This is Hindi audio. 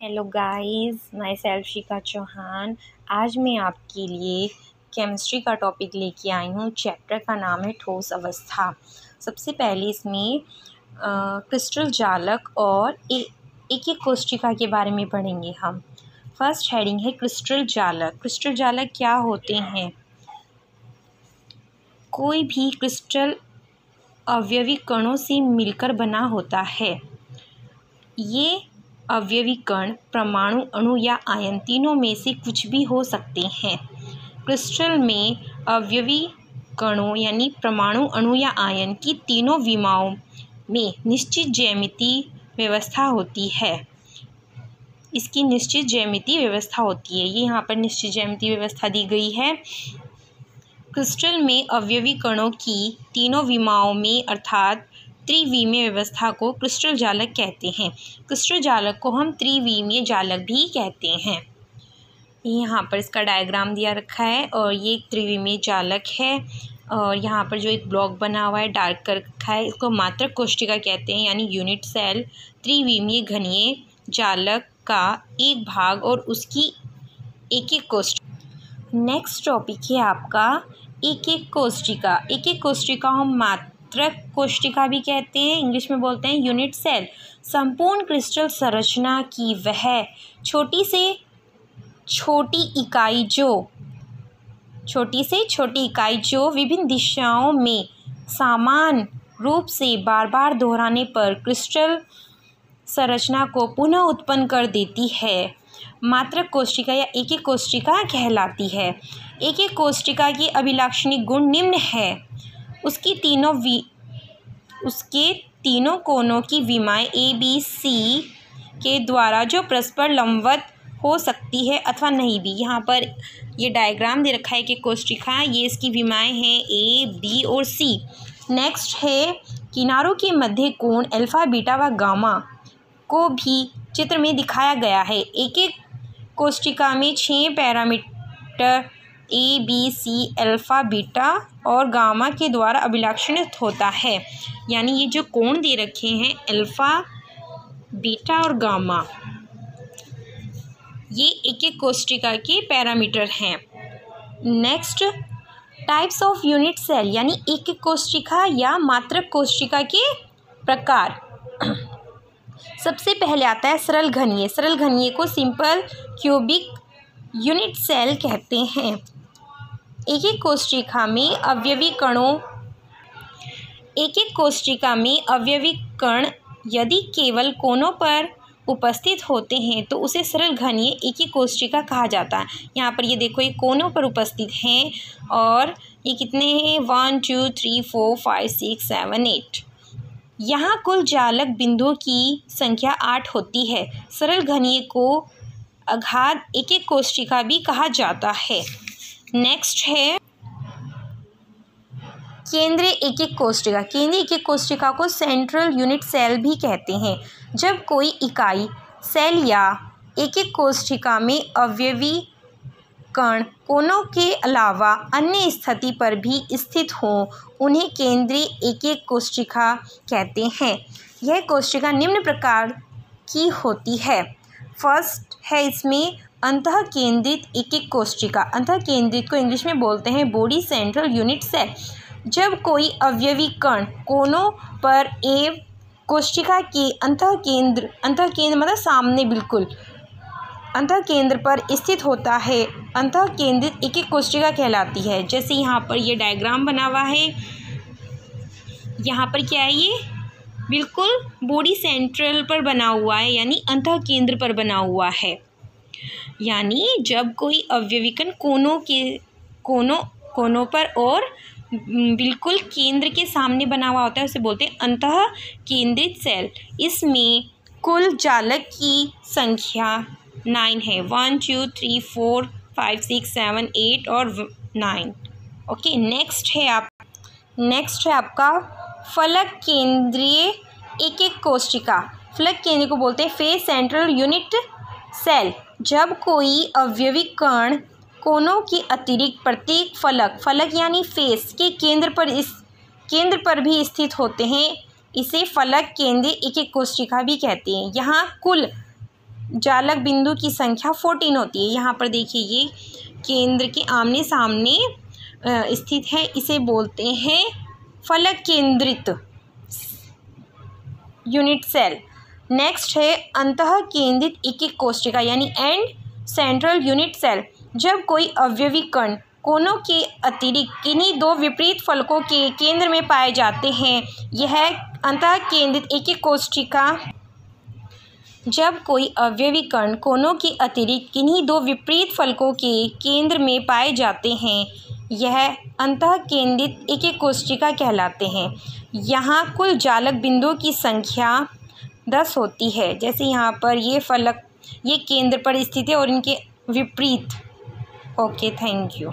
हेलो गाइस, माई सेल्फ शिखा चौहान। आज मैं आपके लिए केमिस्ट्री का टॉपिक लेके आई हूँ। चैप्टर का नाम है ठोस अवस्था। सबसे पहले इसमें क्रिस्टल जालक और एक कोशिका के बारे में पढ़ेंगे हम। फर्स्ट हेडिंग है क्रिस्टल जालक। क्रिस्टल जालक क्या होते हैं? कोई भी क्रिस्टल अवयवी कणों से मिलकर बना होता है। ये अवयवी कण परमाणु, अणु या आयन तीनों में से कुछ भी हो सकते हैं। क्रिस्टल में अवयवी कणों यानी परमाणु, अणु या आयन की तीनों विमाओं में निश्चित ज्यामितीय व्यवस्था होती है। इसकी निश्चित ज्यामितीय व्यवस्था होती है। ये यहाँ पर निश्चित ज्यामितीय व्यवस्था दी गई है। क्रिस्टल में अवयवी कणों की तीनों विमाओं में अर्थात त्रिविमीय व्यवस्था को क्रिस्टल जालक कहते हैं। क्रिस्टल जालक को हम त्रिविमीय जालक भी कहते हैं। यहाँ पर इसका डायग्राम दिया रखा है और ये एक त्रिविमीय जालक है। और यहाँ पर जो एक ब्लॉक बना हुआ है डार्क कर रखा है, इसको मात्रक कोशिका कहते हैं यानी यूनिट सेल। त्रिविमीय घनीय जालक का एक भाग और उसकी एक एक कोशिका। नेक्स्ट टॉपिक है आपका एक एक कोशिका। एक एक कोशिका हम मात्रक कोशिका भी कहते हैं, इंग्लिश में बोलते हैं यूनिट सेल। संपूर्ण क्रिस्टल संरचना की वह छोटी से छोटी इकाई जो विभिन्न दिशाओं में समान रूप से बार बार दोहराने पर क्रिस्टल संरचना को पुनः उत्पन्न कर देती है, मात्रक कोशिका या एक एक कोशिका कहलाती है। एक एक कोशिका की अभिलाक्षणिक गुण निम्न है। उसके तीनों कोनों की विमाएं ABC के द्वारा जो परस्पर लंबवत हो सकती है अथवा नहीं भी। यहाँ पर ये डायग्राम दे रखा है कि कोशिका, ये इसकी विमाएं हैं A, B और C। नेक्स्ट है किनारों के मध्य कोण अल्फा, बीटा व गामा को भी चित्र में दिखाया गया है। एक एक कोशिका में 6 parameter A, B, C, alpha, beta और गामा के द्वारा अभिलक्षणित होता है। यानी ये जो कोण दे रखे हैं अल्फा, बीटा और गामा, ये एक एक कोशिका के पैरामीटर हैं। Next types of unit cell यानी एक एक कोशिका या मात्रक कोशिका के प्रकार। सबसे पहले आता है सरल घनीय। सरल घनीय को सिंपल क्यूबिक यूनिट सेल कहते हैं। एक एक कोशिका में अवयवी कण यदि केवल कोनों पर उपस्थित होते हैं तो उसे सरल घनीय एक एक कोशिका कहा जाता है। यहाँ पर ये देखो, ये कोनों पर उपस्थित हैं और ये कितने हैं 1 2 3 4 5 6 7 8। यहाँ कुल जालक बिंदुओं की संख्या 8 होती है। सरल घनीय को अगाध एक एक कोशिका भी कहा जाता है। नेक्स्ट है केंद्रीय एक एक कोशिका। केंद्रीय एक एक कोशिका को सेंट्रल यूनिट सेल भी कहते हैं। जब कोई इकाई सेल या एक एक कोशिका में अवयवी कण कोनों के अलावा अन्य स्थिति पर भी स्थित हो, उन्हें केंद्रीय एक एक कोशिका कहते हैं। यह कोशिका निम्न प्रकार की होती है। फर्स्ट है इसमें अंतः केंद्रित एक एक कोशिका। अंतः केंद्रित को इंग्लिश में बोलते हैं बॉडी सेंट्रल यूनिट सेल। जब कोई अवयवी कण कोनों पर एक कोशिका के अंतः केंद्र मतलब सामने बिल्कुल अंतः केंद्र पर स्थित होता है, अंतः केंद्रित एक एक कोशिका कहलाती है। जैसे यहाँ पर ये डायग्राम बना हुआ है, यहाँ पर क्या है, ये बिल्कुल बॉडी सेंट्रल पर बना हुआ है यानी अंतः केंद्र पर बना हुआ है। यानी जब कोई अवयवी कण कोनों पर और बिल्कुल केंद्र के सामने बना हुआ होता है, उसे बोलते हैं अंतः केंद्रित सेल। इसमें कुल जालक की संख्या 9 है। 1 2 3 4 5 6 7 8 और 9। ओके, नेक्स्ट है आपका फलक केंद्रीय एक एक कोशिका। फलक केंद्र को बोलते हैं फेस सेंट्रल यूनिट सेल। जब कोई अवयवी कण कोनों के अतिरिक्त प्रत्येक फलक यानी फेस के केंद्र पर भी स्थित होते हैं, इसे फलक केंद्रीय एक एक कोशिका भी कहते हैं। यहाँ कुल जालक बिंदु की संख्या 14 होती है। यहाँ पर देखिए ये केंद्र के आमने सामने स्थित है, इसे बोलते हैं फलक केंद्रित यूनिट सेल। नेक्स्ट है अंतः केंद्रित एक कोशिका यानी एंड सेंट्रल यूनिट सेल। जब कोई अवयवी कण कोनों के अतिरिक्त किन्हीं दो विपरीत फलकों के केंद्र में पाए जाते हैं, यह अंतः केंद्रित एक कोशिका। जब कोई अवयवी कण कोनों के अतिरिक्त किन्हीं दो विपरीत फलकों के केंद्र में पाए जाते हैं, यह अंतः केंद्रित एक कोशिका कहलाते हैं। यहाँ कुल जालक बिंदुओं की संख्या 10 होती है। जैसे यहाँ पर ये फलक ये केंद्र पर स्थित है और इनके विपरीत। Okay, thank you.